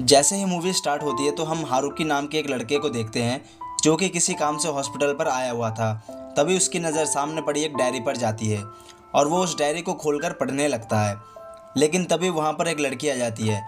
जैसे ही movie start होती है तो हम हारुकी नाम के एक लड़के को देखते हैं जो कि किसी काम से हॉस्पिटल पर आया हुआ था। तभी उसकी नज़र सामने पड़ी एक डायरी पर जाती है और वो उस डायरी को खोलकर पढ़ने लगता है। लेकिन तभी वहाँ पर एक लड़की आ जाती है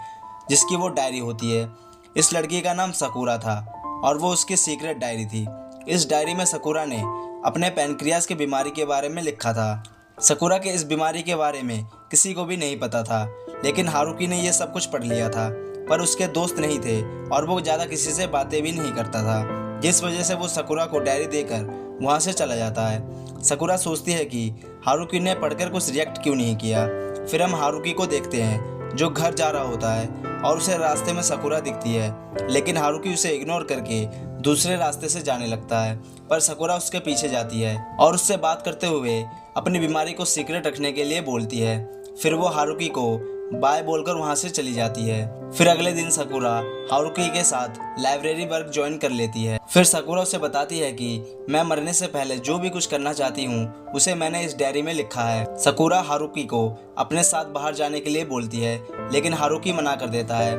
जिसकी वो डायरी होती है। इस लड़की का नाम सकूरा था और वो उसकी सीक्रेट डायरी थी। इस डायरी में सकूरा ने अपने पैनक्रियास की बीमारी के बारे में लिखा था। सकूरा के इस बीमारी के बारे में किसी को भी नहीं पता था, लेकिन हारुकी ने यह सब कुछ पढ़ लिया था। पर उसके दोस्त नहीं थे और वो ज़्यादा किसी से बातें भी नहीं करता था, जिस वजह से वो सकूरा को डायरी देकर वहाँ से चला जाता है। सकूरा सोचती है कि हारुकी ने पढ़कर कुछ रिएक्ट क्यों नहीं किया। फिर हम हारुकी को देखते हैं जो घर जा रहा होता है और उसे रास्ते में सकूरा दिखती है, लेकिन हारुकी उसे इग्नोर करके दूसरे रास्ते से जाने लगता है। पर सकूरा उसके पीछे जाती है और उससे बात करते हुए अपनी बीमारी को सीक्रेट रखने के लिए बोलती है। फिर वो हारुकी को बाय बोलकर वहाँ से चली जाती है। फिर अगले दिन सकूरा हारुकी के साथ लाइब्रेरी वर्क ज्वाइन कर लेती है। फिर सकूरा उसे बताती है कि मैं मरने से पहले जो भी कुछ करना चाहती हूँ उसे मैंने इस डायरी में लिखा है। सकूरा हारुकी को अपने साथ बाहर जाने के लिए बोलती है, लेकिन हारुकी मना कर देता है।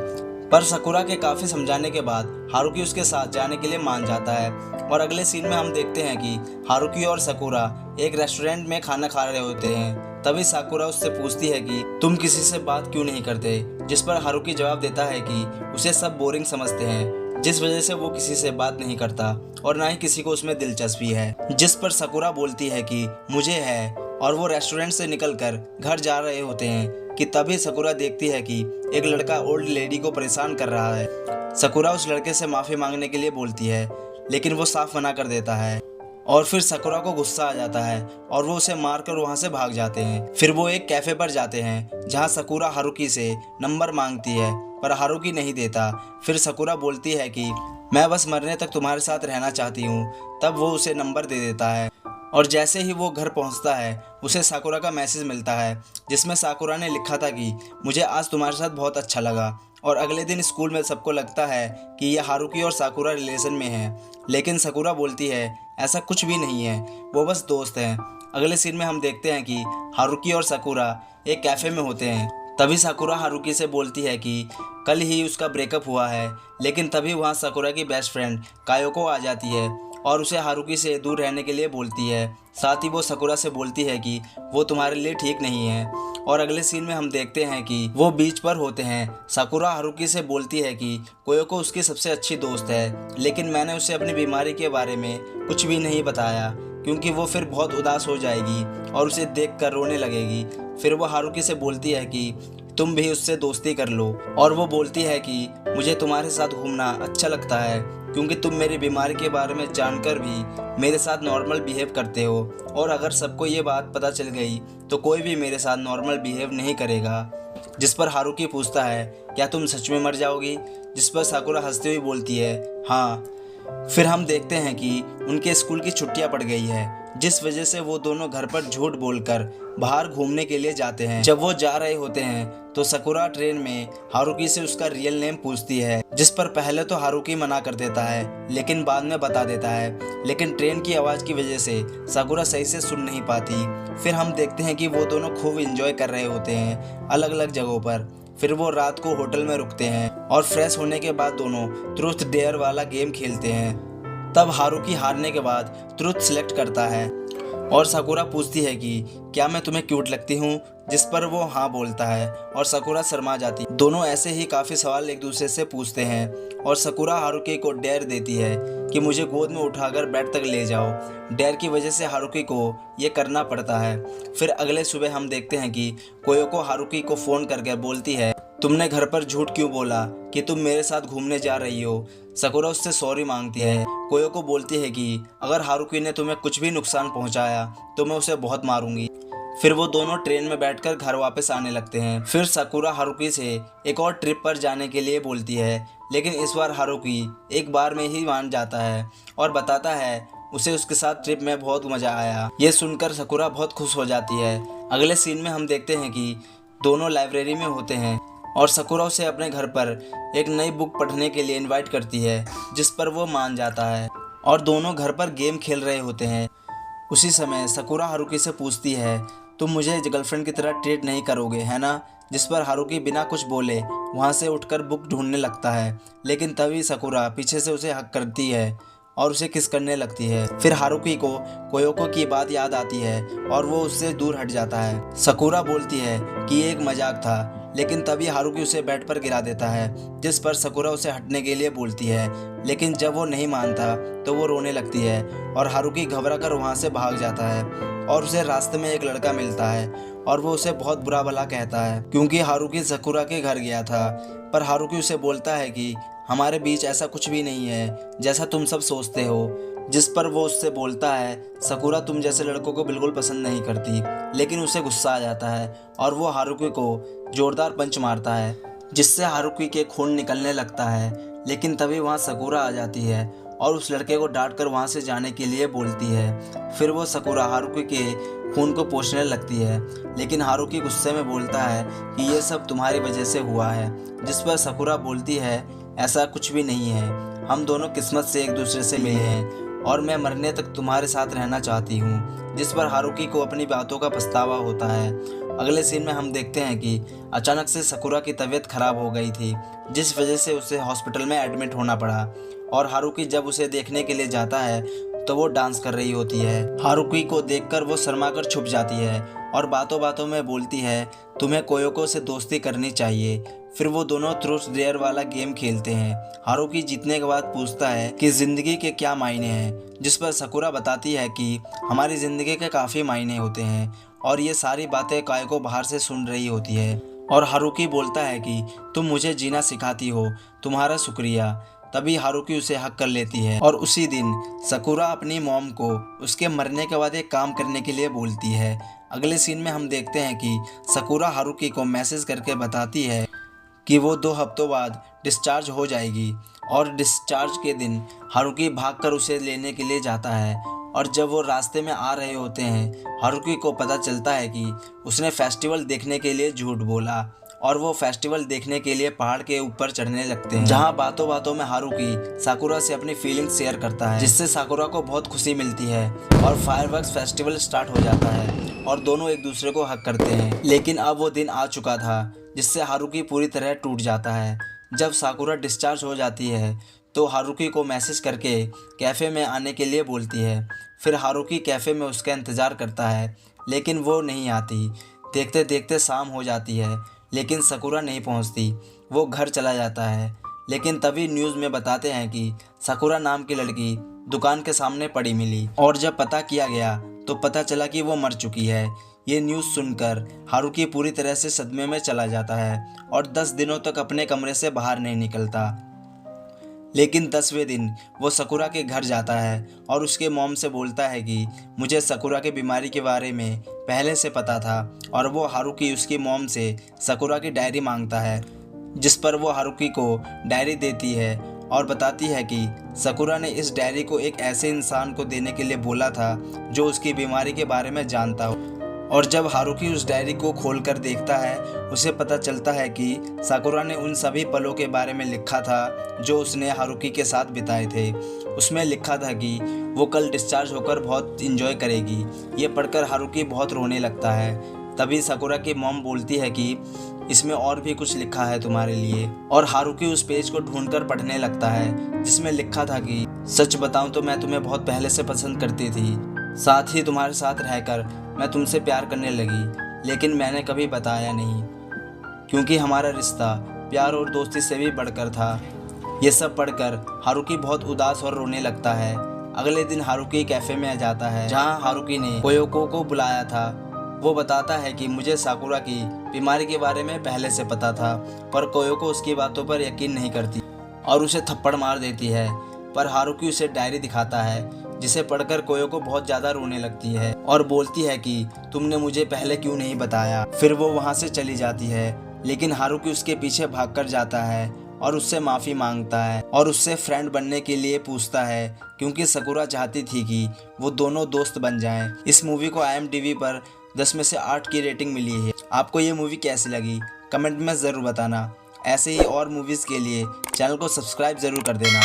पर सकूरा के काफ़ी समझाने के बाद हारुकी उसके साथ जाने के लिए मान जाता है। और अगले सीन में हम देखते हैं कि हारुकी और सकूरा एक रेस्टोरेंट में खाना खा रहे होते हैं। तभी साकुरा उससे पूछती है कि तुम किसी से बात क्यों नहीं करते, जिस पर हारुकी जवाब देता है कि उसे सब बोरिंग समझते हैं, जिस वजह से वो किसी से बात नहीं करता और ना ही किसी को उसमें दिलचस्पी है। जिस पर सकूरा बोलती है कि मुझे है, और वो रेस्टोरेंट से निकलकर घर जा रहे होते हैं कि तभी सकूरा देखती है कि एक लड़का ओल्ड लेडी को परेशान कर रहा है। सकूरा उस लड़के से माफ़ी मांगने के लिए बोलती है, लेकिन वो साफ मना कर देता है। और फिर सकूरा को गुस्सा आ जाता है और वो उसे मारकर वहाँ से भाग जाते हैं। फिर वो एक कैफ़े पर जाते हैं जहाँ सकूरा हारुकी से नंबर मांगती है, पर हारुकी नहीं देता। फिर सकूरा बोलती है कि मैं बस मरने तक तुम्हारे साथ रहना चाहती हूँ। तब वो उसे नंबर दे देता है और जैसे ही वो घर पहुंचता है उसे साकुरा का मैसेज मिलता है, जिसमें साकुरा ने लिखा था कि मुझे आज तुम्हारे साथ बहुत अच्छा लगा। और अगले दिन स्कूल में सबको लगता है कि ये हारुकी और साकुरा रिलेशन में है, लेकिन साकुरा बोलती है ऐसा कुछ भी नहीं है, वो बस दोस्त हैं। अगले सीन में हम देखते हैं कि हारुकी और साकुरा एक कैफ़े में होते हैं। तभी साकुरा हारुकी से बोलती है कि कल ही उसका ब्रेकअप हुआ है, लेकिन तभी वहाँ साकुरा की बेस्ट फ्रेंड कायोको आ जाती है और उसे हारुकी से दूर रहने के लिए बोलती है। साथ ही वो सकूरा से बोलती है कि वो तुम्हारे लिए ठीक नहीं है। और अगले सीन में हम देखते हैं कि वो बीच पर होते हैं। सकूरा हारुकी से बोलती है कि कोयोको उसकी सबसे अच्छी दोस्त है, लेकिन मैंने उसे अपनी बीमारी के बारे में कुछ भी नहीं बताया क्योंकि वो फिर बहुत उदास हो जाएगी और उसे देख कर रोने लगेगी। फिर वो हारुकी से बोलती है कि तुम भी उससे दोस्ती कर लो, और वो बोलती है कि मुझे तुम्हारे साथ घूमना अच्छा लगता है क्योंकि तुम मेरी बीमारी के बारे में जानकर भी मेरे साथ नॉर्मल बिहेव करते हो, और अगर सबको ये बात पता चल गई तो कोई भी मेरे साथ नॉर्मल बिहेव नहीं करेगा। जिस पर हारुकी पूछता है क्या तुम सच में मर जाओगी, जिस पर साकुरा हंसते हुए बोलती है हाँ। फिर हम देखते हैं कि उनके स्कूल की छुट्टियां पड़ गई है, जिस वजह से वो दोनों घर पर झूठ बोलकर बाहर घूमने के लिए जाते हैं। जब वो जा रहे होते हैं तो सकूरा ट्रेन में हारुकी से उसका रियल नेम पूछती है, जिस पर पहले तो हारुकी मना कर देता है लेकिन बाद में बता देता है, लेकिन ट्रेन की आवाज़ की वजह से सकूरा सही से सुन नहीं पाती। फिर हम देखते हैं कि वो दोनों खूब इंजॉय कर रहे होते हैं अलग अलग जगहों पर। फिर वो रात को होटल में रुकते हैं और फ्रेश होने के बाद दोनों ट्रूथ डेयर वाला गेम खेलते हैं। तब हारुकी हारने के बाद ट्रूथ सिलेक्ट करता है और सकूरा पूछती है कि क्या मैं तुम्हें क्यूट लगती हूँ, जिस पर वो हाँ बोलता है और सकूरा शर्मा जाती। दोनों ऐसे ही काफ़ी सवाल एक दूसरे से पूछते हैं और सकूरा हारुकी को डेयर देती है कि मुझे गोद में उठाकर बेड तक ले जाओ। डेयर की वजह से हारुकी को ये करना पड़ता है। फिर अगले सुबह हम देखते हैं कि कोयोको हारुकी को फ़ोन करके बोलती है तुमने घर पर झूठ क्यों बोला कि तुम मेरे साथ घूमने जा रही हो। सकूरा उससे सॉरी मांगती है। कोयोको बोलती है कि अगर हारुकी ने तुम्हें कुछ भी नुकसान पहुंचाया तो मैं उसे बहुत मारूंगी। फिर वो दोनों ट्रेन में बैठकर घर वापस आने लगते हैं। फिर सकूरा हारुकी से एक और ट्रिप पर जाने के लिए बोलती है, लेकिन इस बार हारुकी एक बार में ही मान जाता है और बताता है उसे उसके साथ ट्रिप में बहुत मज़ा आया। ये सुनकर सकूरा बहुत खुश हो जाती है। अगले सीन में हम देखते हैं कि दोनों लाइब्रेरी में होते हैं और सकूरा उसे अपने घर पर एक नई बुक पढ़ने के लिए इनवाइट करती है, जिस पर वो मान जाता है और दोनों घर पर गेम खेल रहे होते हैं। उसी समय सकूरा हारुकी से पूछती है तुम मुझे गर्लफ्रेंड की तरह ट्रीट नहीं करोगे, है ना? जिस पर हारुकी बिना कुछ बोले वहाँ से उठकर बुक ढूंढने लगता है, लेकिन तभी साकुरा पीछे से उसे हक करती है और उसे किस करने लगती है। फिर हारुकी को कोयोको की बात याद आती है और वो उससे दूर हट जाता है। साकुरा बोलती है कि ये एक मजाक था, लेकिन तभी हारुकी उसे बेड पर गिरा देता है, जिस पर साकुरा उसे हटने के लिए बोलती है, लेकिन जब वो नहीं मानता तो वो रोने लगती है और हारुकी घबरा कर वहाँ से भाग जाता है और उसे रास्ते में एक लड़का मिलता है और वो उसे बहुत बुरा भला कहता है क्योंकि हारुकी साकुरा के घर गया था। पर हारुकी उसे बोलता है कि हमारे बीच ऐसा कुछ भी नहीं है जैसा तुम सब सोचते हो। जिस पर वो उससे बोलता है साकुरा तुम जैसे लड़कों को बिल्कुल पसंद नहीं करती, लेकिन उसे गुस्सा आ जाता है और वो हारुकी को जोरदार पंच मारता है, जिससे हारुकी के खून निकलने लगता है। लेकिन तभी वहाँ साकुरा आ जाती है और उस लड़के को डांट कर वहाँ से जाने के लिए बोलती है। फिर वो साकुरा हारुकी के खून को पोंछने लगती है, लेकिन हारुकी गुस्से में बोलता है कि ये सब तुम्हारी वजह से हुआ है। जिस पर साकुरा बोलती है ऐसा कुछ भी नहीं है, हम दोनों किस्मत से एक दूसरे से मिले हैं और मैं मरने तक तुम्हारे साथ रहना चाहती हूँ। जिस पर हारुकी को अपनी बातों का पछतावा होता है। अगले सीन में हम देखते हैं कि अचानक से साकुरा की तबीयत खराब हो गई थी, जिस वजह से उसे हॉस्पिटल में एडमिट होना पड़ा और हारुकी जब उसे देखने के लिए जाता है तो वो डांस कर रही होती है। हारुकी को देखकर वो शर्मा कर छुप जाती है और बातों बातों में बोलती है तुम्हें कोयोको से दोस्ती करनी चाहिए। फिर वो दोनों ट्रूथ डेयर वाला गेम खेलते हैं। हारुकी जीतने के बाद पूछता है कि जिंदगी के क्या मायने हैं, जिस पर साकुरा बताती है कि हमारी जिंदगी के काफ़ी मायने होते हैं और ये सारी बातें कायोको बाहर से सुन रही होती है। और हारुकी बोलता है कि तुम मुझे जीना सिखाती हो, तुम्हारा शुक्रिया। तभी हारुकी उसे हक कर लेती है और उसी दिन साकुरा अपनी मॉम को उसके मरने के बाद एक काम करने के लिए बोलती है। अगले सीन में हम देखते हैं कि साकुरा हारुकी को मैसेज करके बताती है कि वो 2 हफ्तों बाद डिस्चार्ज हो जाएगी और डिस्चार्ज के दिन हारुकी भागकर उसे लेने के लिए जाता है। और जब वो रास्ते में आ रहे होते हैं हारुकी को पता चलता है कि उसने फेस्टिवल देखने के लिए झूठ बोला और वो फेस्टिवल देखने के लिए पहाड़ के ऊपर चढ़ने लगते हैं, जहाँ बातों बातों में हारुकी साकुरा से अपनी फीलिंग्स शेयर करता है, जिससे साकुरा को बहुत खुशी मिलती है और फायरवर्क्स फेस्टिवल स्टार्ट हो जाता है और दोनों एक दूसरे को हक करते हैं। लेकिन अब वो दिन आ चुका था जिससे हारुकी पूरी तरह टूट जाता है। जब साकुरा डिस्चार्ज हो जाती है तो हारुकी को मैसेज करके कैफ़े में आने के लिए बोलती है। फिर हारुकी कैफ़े में उसका इंतज़ार करता है, लेकिन वो नहीं आती। देखते देखते शाम हो जाती है, लेकिन साकुरा नहीं पहुंचती। वो घर चला जाता है, लेकिन तभी न्यूज़ में बताते हैं कि साकुरा नाम की लड़की दुकान के सामने पड़ी मिली और जब पता किया गया तो पता चला कि वो मर चुकी है। ये न्यूज़ सुनकर हारुकी पूरी तरह से सदमे में चला जाता है और 10 दिनों तक अपने कमरे से बाहर नहीं निकलता। लेकिन 10वें दिन वो साकुरा के घर जाता है और उसके मॉम से बोलता है कि मुझे साकुरा की बीमारी के बारे में पहले से पता था और वो हारुकी उसकी मॉम से साकुरा की डायरी मांगता है, जिस पर वो हारुकी को डायरी देती है और बताती है कि साकुरा ने इस डायरी को एक ऐसे इंसान को देने के लिए बोला था जो उसकी बीमारी के बारे में जानता हो। और जब हारुकी उस डायरी को खोलकर देखता है उसे पता चलता है कि साकुरा ने उन सभी पलों के बारे में लिखा था जो उसने हारुकी के साथ बिताए थे। उसमें लिखा था कि वो कल डिस्चार्ज होकर बहुत इंजॉय करेगी। ये पढ़कर हारुकी बहुत रोने लगता है। तभी साकुरा की मॉम बोलती है कि इसमें और भी कुछ लिखा है तुम्हारे लिए, और हारुकी उस पेज को ढूंढकर पढ़ने लगता है जिसमें लिखा था कि सच बताऊं तो मैं तुम्हें बहुत पहले से पसंद करती थी, साथ ही तुम्हारे साथ रहकर मैं तुमसे प्यार करने लगी, लेकिन मैंने कभी बताया नहीं क्योंकि हमारा रिश्ता प्यार और दोस्ती से भी बढ़कर था। ये सब पढ़कर हारुकी बहुत उदास और रोने लगता है। अगले दिन हारुकी कैफ़े में जाता है जहां हारुकी ने कोयोको को बुलाया था। वो बताता है कि मुझे साकुरा की बीमारी के बारे में पहले से पता था, पर कोयोको उसकी बातों पर यकीन नहीं करती और उसे थप्पड़ मार देती है। पर हारुकी उसे डायरी दिखाता है जिसे पढ़कर कोयोको बहुत ज़्यादा रोने लगती है और बोलती है कि तुमने मुझे पहले क्यों नहीं बताया। फिर वो वहाँ से चली जाती है, लेकिन हारुकी उसके पीछे भागकर जाता है और उससे माफ़ी मांगता है और उससे फ्रेंड बनने के लिए पूछता है क्योंकि साकुरा चाहती थी कि वो दोनों दोस्त बन जाएं। इस मूवी को IMDb पर 10 में से 8 की रेटिंग मिली है। आपको ये मूवी कैसी लगी कमेंट में ज़रूर बताना। ऐसे ही और मूवीज़ के लिए चैनल को सब्सक्राइब ज़रूर कर देना।